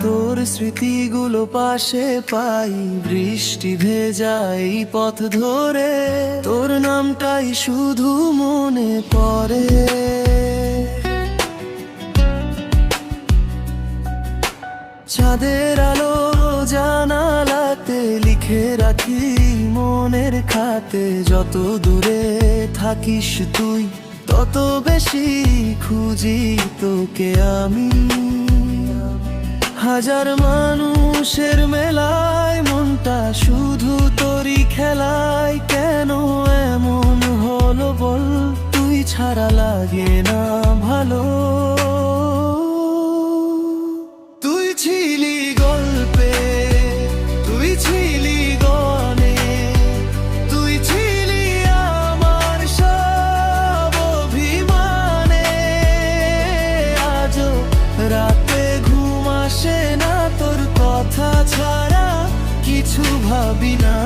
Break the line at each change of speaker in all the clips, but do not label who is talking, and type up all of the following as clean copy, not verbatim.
তোর স্মৃতিগুলো পাশে পাই, বৃষ্টি ভেজাই পথ ধরে, তোর নামটাই শুধু মনে পড়ে। চাঁদের আলো জানালাতে লিখে রাখি মনের খাতে, যত দূরে থাকিস তুই তত বেশি খুঁজি তোকে আমি। হাজার মানুষের মেলায় মনটা শুধু তোরই খেলায়, কেন এমন হলো বল, তুই ছাড়া লাগে না ভালো। তুই ছিলি গল্পে, তুই ছিলি গনে, তুই ছিলি আমার সব অভিমানে। আজও রাতে ঘুম আসে না তোর কথা ছাড়া, কিছু ভাবি না।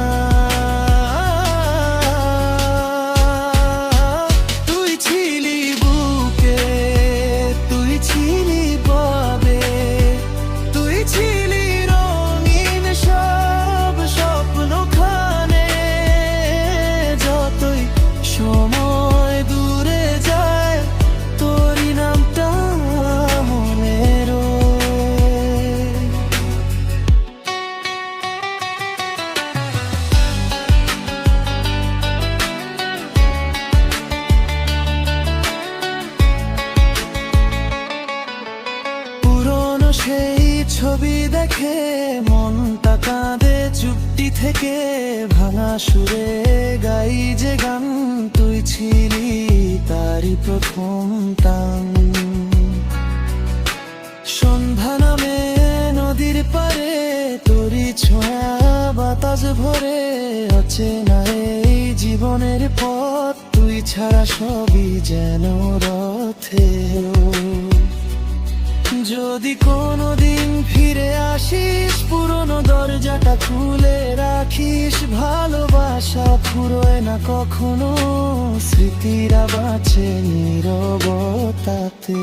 তুই ছিলি বুকে, তুই ছিলি পাবে, তুই ছিলি রঙিন সব স্বপ্নখানে। যতই সময় দূরে যায় তোরই নামটা মনে রয়। পুরনো সেই ছবি দেখে মনটা কাঁদে চুপটি থেকে, ভাঙা সুরে গাই যে গান, তুই ছিলি তারই প্রথম টান। সন্ধ্যা নামে নদীর পারে তোরই ছোঁয়া বাতাস ভরে, অচেনা এই জীবনের পথ, তুই ছাড়া সবই যেন রথে। যদি কোনোদিন ফিরে আসিস পুরনো দরজাটা খুলে রাখিস, ভালোবাসা ফুরোয় না কখনো, স্মৃতিরা বাঁচে নীরবতাতে।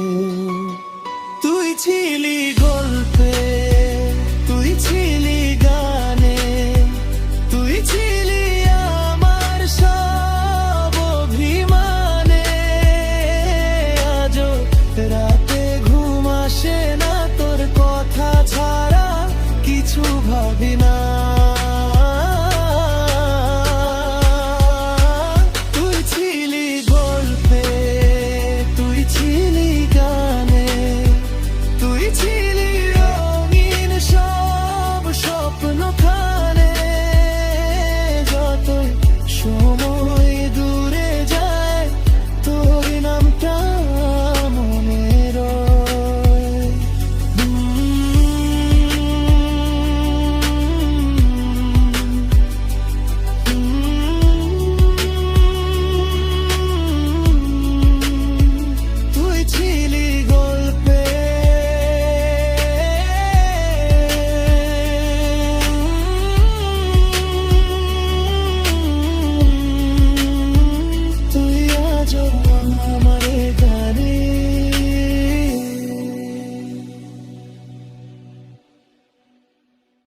তুই ছিলি গল্পে, তুই ছিলি গানে, তুই ছিলি আমার সব অভিমানে। আজও রাতে ঘুম আসে না তোর কথা ছাড়া, কিছু ভাবি না।